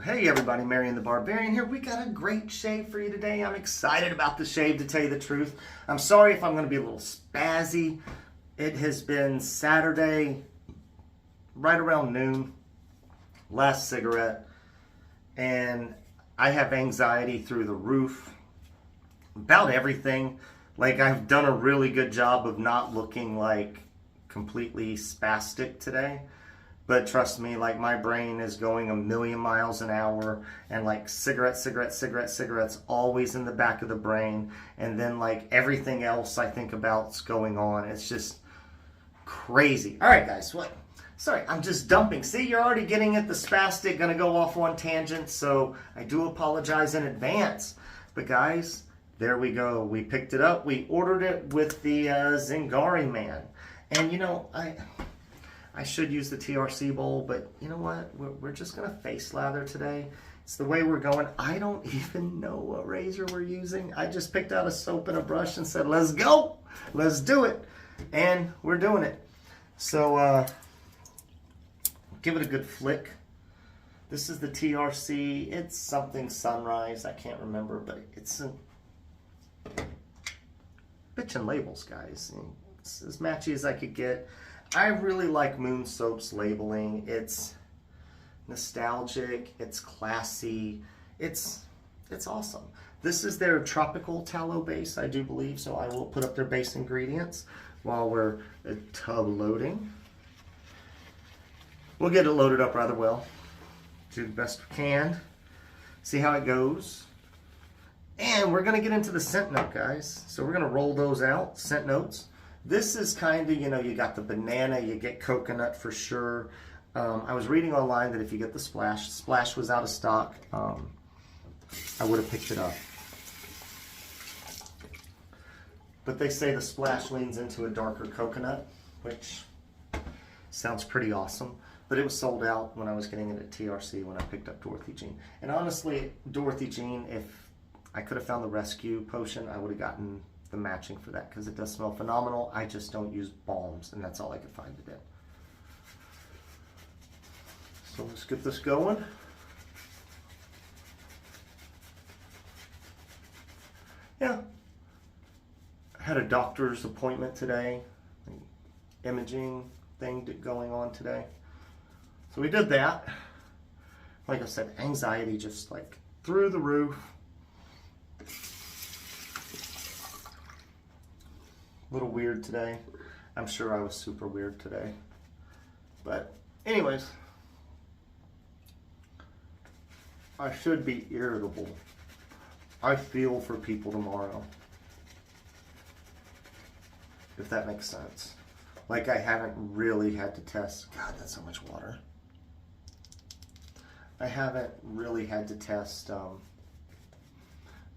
Hey everybody, Marion the Barbarian here. We got a great shave for you today. I'm excited about the shave, to tell you the truth. I'm sorry if I'm going to be a little spazzy. It has been Saturday, right around noon, last cigarette, and I have anxiety through the roof about everything. Like, I've done a really good job of not looking like completely spastic today. But trust me, like, my brain is going a million miles an hour, and like cigarettes always in the back of the brain. And then like everything else I think about's going on. It's just crazy. All right, guys, what? Sorry, I'm just dumping. See, you're already getting at the spastic, gonna go off on tangents. So I do apologize in advance. But guys, there we go. We picked it up. We ordered it with the Zingari Man. And you know, I should use the TRC bowl, but you know what? We're just going to face lather today. It's the way we're going. I don't even know what razor we're using. I just picked out a soap and a brush and said, let's go. Let's do it. And we're doing it. So give it a good flick. This is the TRC. It's something Sunrise. I can't remember, but it's a bitchin' labels, guys. It's as matchy as I could get. I really like Moon Soap's labeling. It's nostalgic, it's classy, it's awesome. This is their tropical tallow base, I do believe, so I will put up their base ingredients while we're tub loading. We'll get it loaded up rather well. Do the best we can. See how it goes. And we're going to get into the scent note, guys. So we're going to roll those out, scent notes. This is kind of, you know, you got the banana, you get coconut for sure. I was reading online that if you get the Splash was out of stock, I would have picked it up. But they say the Splash leans into a darker coconut, which sounds pretty awesome. But it was sold out when I was getting it at TRC when I picked up Dorothy Jean. And honestly, Dorothy Jean, if I could have found the rescue potion, I would have gotten the matching for that, because it does smell phenomenal. I just don't use balms, and that's all I could find today. So let's get this going. Yeah, I had a doctor's appointment today, imaging thing going on today. So we did that. Like I said, anxiety just like through the roof. A little weird today. I'm sure I was super weird today. But anyways, I should be irritable. I feel for people tomorrow. If that makes sense. Like, I haven't really had to test. God, that's so much water. I haven't really had to test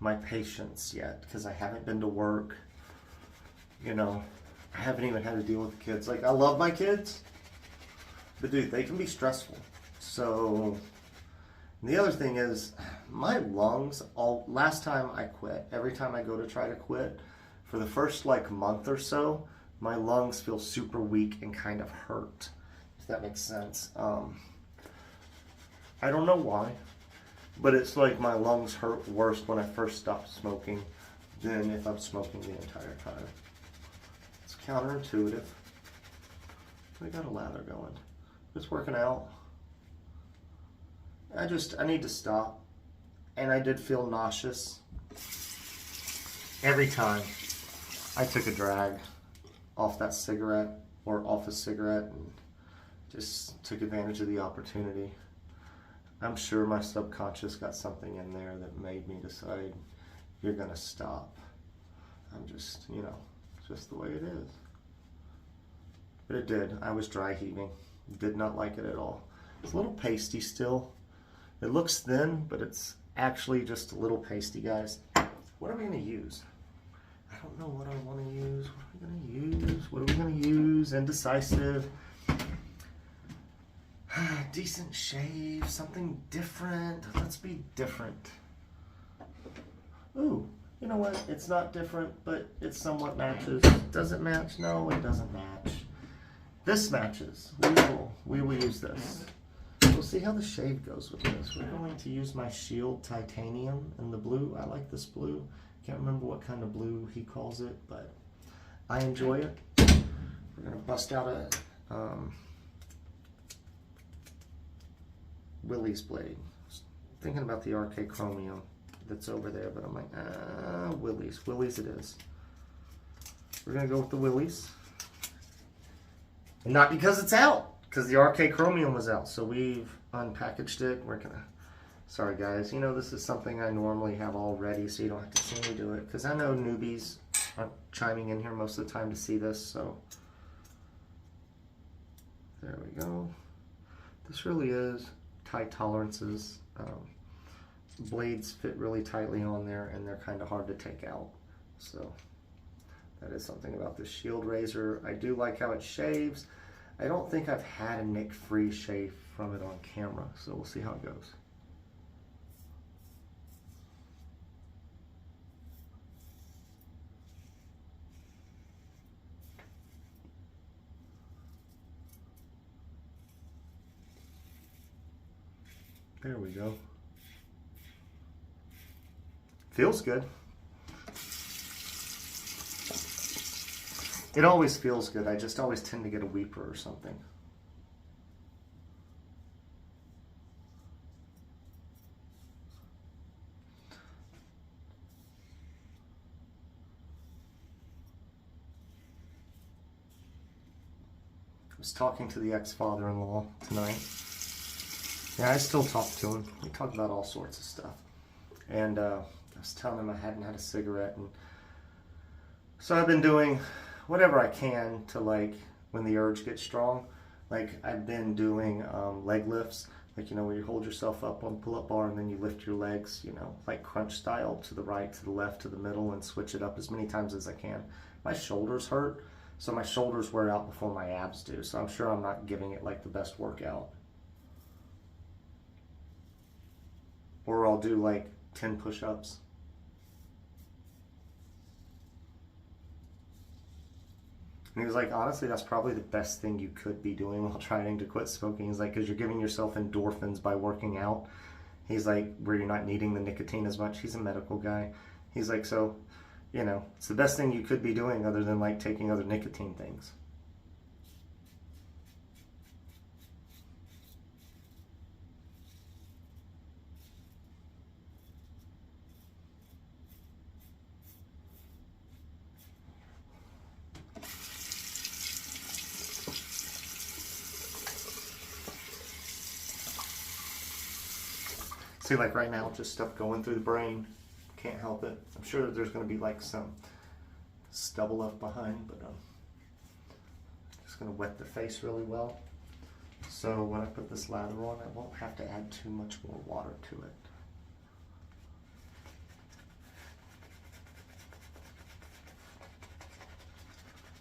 my patience yet, because I haven't been to work. You know, I haven't even had to deal with the kids. Like, I love my kids, but dude, they can be stressful. So, the other thing is, my lungs, last time I quit, every time I go to try to quit, for the first like month or so, my lungs feel super weak and kind of hurt, if that makes sense. I don't know why, but it's like my lungs hurt worse when I first stopped smoking than if I'm smoking the entire time. Counterintuitive. We got a lather going. It's working out. I need to stop. And I did feel nauseous every time I took a drag off that cigarette or off a cigarette, and just took advantage of the opportunity. I'm sure my subconscious got something in there that made me decide, you're gonna stop. I'm just, you know, just the way it is. But it did. I was dry heaving. Did not like it at all. It's a little pasty still. It looks thin, but it's actually just a little pasty, guys. What are we going to use? I don't know what I want to use. What are we going to use? What are we going to use? Indecisive. Decent shave. Something different. Let's be different. Ooh. You know what? It's not different, but it somewhat matches. Does it match? No, it doesn't match. This matches. We will use this. We'll see how the shave goes with this. We're going to use my Shield Titanium in the blue. I like this blue. Can't remember what kind of blue he calls it, but I enjoy it. We're going to bust out a Willie's blade. Thinking about the RK Chromium that's over there, but I'm like, Willie's it is. We're going to go with the Willie's. And not because it's out, because the RK Chromium was out. So we've unpackaged it. We're going to, sorry guys, you know this is something I normally have all ready so you don't have to see me do it. Because I know newbies aren't chiming in here most of the time to see this, so. There we go. This really is tight tolerances. Blades fit really tightly on there and they're kind of hard to take out. So that is something about this Shield razor. I do like how it shaves. I don't think I've had a nick-free shave from it on camera, so we'll see how it goes. There we go. Feels good. It always feels good. I just always tend to get a weeper or something. I was talking to the ex-father-in-law tonight. Yeah, I still talk to him. We talk about all sorts of stuff. And I was telling him I hadn't had a cigarette. And so I've been doing whatever I can to, like, when the urge gets strong. Like, I've been doing leg lifts. Like, you know, where you hold yourself up on pull-up bar and then you lift your legs, you know, like crunch style, to the right, to the left, to the middle, and switch it up as many times as I can. My shoulders hurt, so my shoulders wear out before my abs do. So I'm sure I'm not giving it, like, the best workout. Or I'll do like 10 push-ups. And he was like, honestly, that's probably the best thing you could be doing while trying to quit smoking. He's like, because you're giving yourself endorphins by working out. He's like, where you're not needing the nicotine as much. He's a medical guy. He's like, so, you know, it's the best thing you could be doing other than like taking other nicotine things. See, like right now, just stuff going through the brain. Can't help it. I'm sure that there's going to be like some stubble left behind, but I'm just going to wet the face really well. So when I put this lather on, I won't have to add too much more water to it.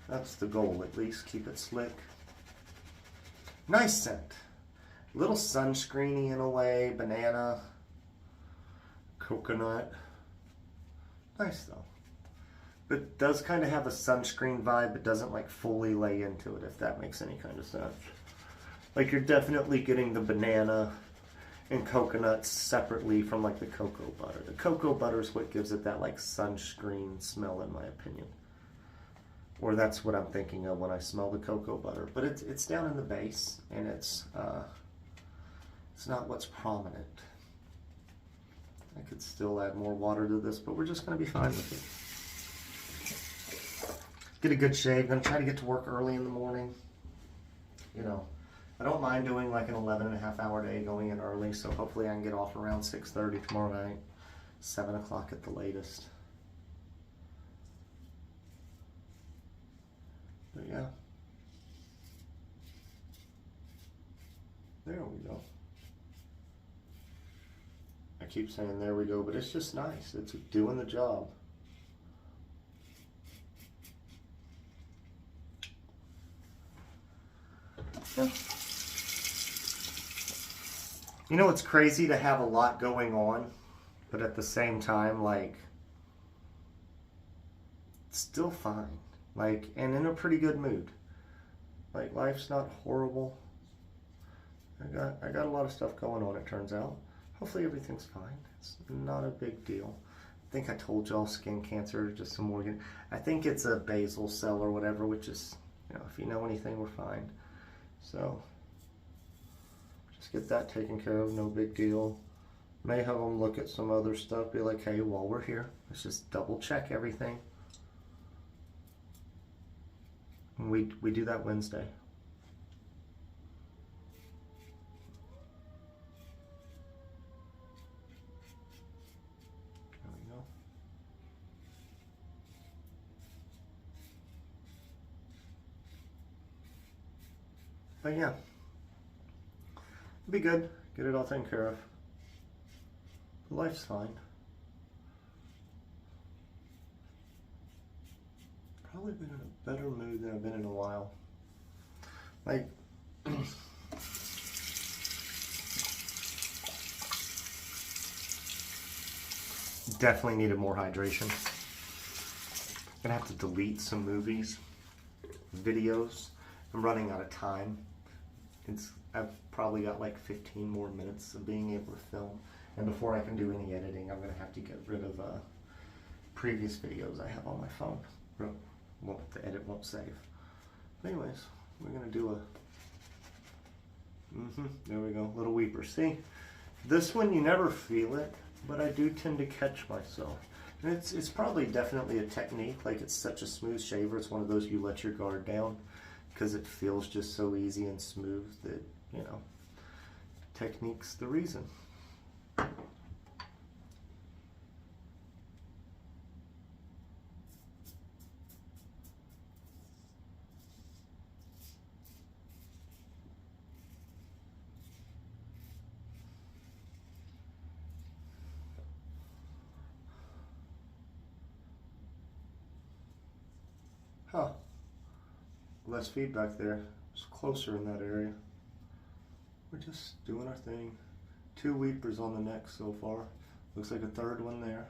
That's the goal, at least. Keep it slick. Nice scent. A little sunscreeny in a way. Banana. Coconut. Nice though. But it does kind of have a sunscreen vibe, but doesn't like fully lay into it, if that makes any kind of sense. Like you're definitely getting the banana and coconuts separately from like the cocoa butter. The cocoa butter is what gives it that like sunscreen smell, in my opinion. Or that's what I'm thinking of when I smell the cocoa butter. But it's down in the base, and it's not what's prominent. I could still add more water to this, but we're just going to be fine with it. Get a good shave. Going to try to get to work early in the morning. You know, I don't mind doing like an 11.5-hour day going in early, so hopefully I can get off around 6:30 tomorrow night, 7 o'clock at the latest. But yeah. There we go. I keep saying there we go, but it's just nice. It's doing the job. Yeah. You know, it's crazy to have a lot going on, but at the same time, like, it's still fine. Like, and in a pretty good mood. Like, life's not horrible. I got a lot of stuff going on, it turns out. Hopefully everything's fine. It's not a big deal. I think I told y'all skin cancer, just some organ. I think it's a basal cell or whatever, which is, you know, if you know anything, we're fine. So just get that taken care of, no big deal. May have them look at some other stuff, be like, hey, while we're here, let's just double check everything. And we do that Wednesday. There we go. But yeah, it'll be good. Get it all taken care of. Life's fine. Probably been in a better mood than I've been in a while. Like, definitely needed more hydration. I'm gonna have to delete some movies, videos. I'm running out of time. I've probably got like 15 more minutes of being able to film. And before I can do any editing, I'm going to have to get rid of previous videos I have on my phone. The edit won't save. But anyways, we're going to do a... there we go, little weeper. See, this one you never feel it, but I do tend to catch myself. And it's probably definitely a technique, like it's such a smooth shaver. It's one of those you let your guard down because it feels just so easy and smooth that, you know, technique's the reason. Huh. Less feedback there. It's closer in that area. We're just doing our thing. 2 weepers on the neck so far. Looks like a third one there.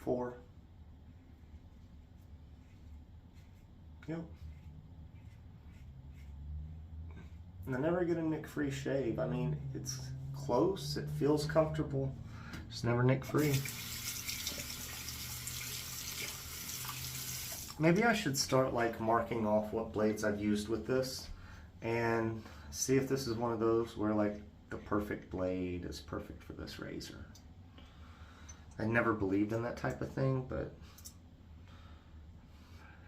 4. Yep. And I never get a nick-free shave. I mean, it's close, it feels comfortable. Just never nick-free. Maybe I should start like marking off what blades I've used with this and see if this is one of those where like the perfect blade is perfect for this razor. I never believed in that type of thing, but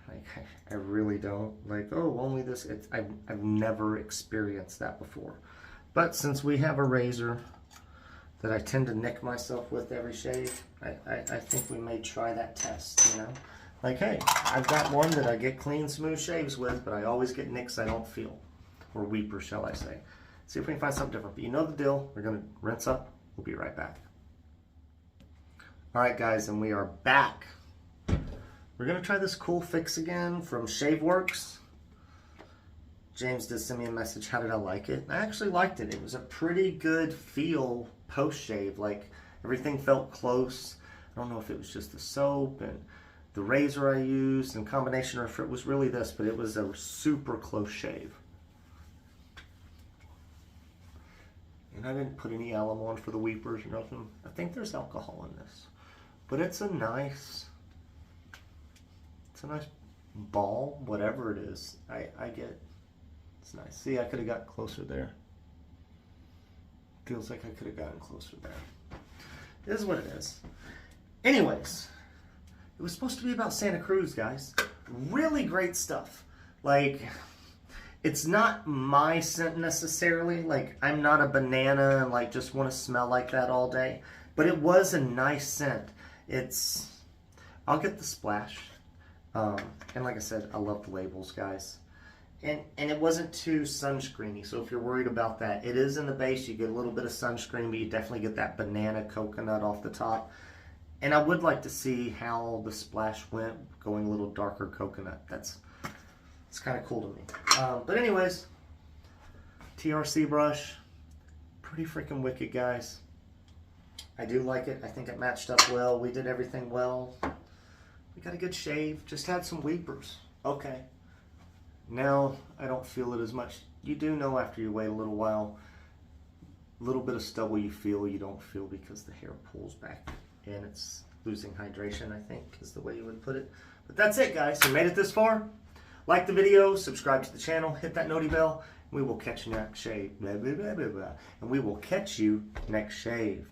like I really don't. Like, oh, only this. I've never experienced that before. But since we have a razor that I tend to nick myself with every shave, I think we may try that test, you know? Like, hey, I've got one that I get clean, smooth shaves with, but I always get nicks I don't feel. Or weepers, shall I say. See if we can find something different. But you know the deal. We're going to rinse up. We'll be right back. All right, guys, and we are back. We're going to try this cool fix again from ShaveWorks. James did send me a message. How did I like it? I actually liked it. It was a pretty good feel post-shave. Like, everything felt close. I don't know if it was just the soap and the razor I used in combination, or if it was really this, but it was a super close shave. And I didn't put any alum on for the weepers or nothing. I think there's alcohol in this. But it's a nice ball, whatever it is. I get, it's nice. See, I could have got closer there. Feels like I could have gotten closer there. It is what it is. Anyways. It was supposed to be about Santa Cruz, guys. Really great stuff. Like, it's not my scent necessarily. Like, I'm not a banana and like just want to smell like that all day. But it was a nice scent. I'll get the splash. And like I said, I love the labels, guys. And it wasn't too sunscreeny. So if you're worried about that, it is in the base. You get a little bit of sunscreen, but you definitely get that banana coconut off the top. And I would like to see how the splash went, going a little darker coconut. It's kind of cool to me. But anyways, TRC brush, pretty freaking wicked, guys. I do like it. I think it matched up well. We did everything well. We got a good shave. Just had some weepers. Okay. Now I don't feel it as much. You do know after you wait a little while, a little bit of stubble you don't feel because the hair pulls back in. It's losing hydration, I think, is the way you would put it. But that's it, guys. You made it this far. Like the video, subscribe to the channel, hit that noti bell. We will catch you next shave. Blah, blah, blah, blah, blah. And we will catch you next shave.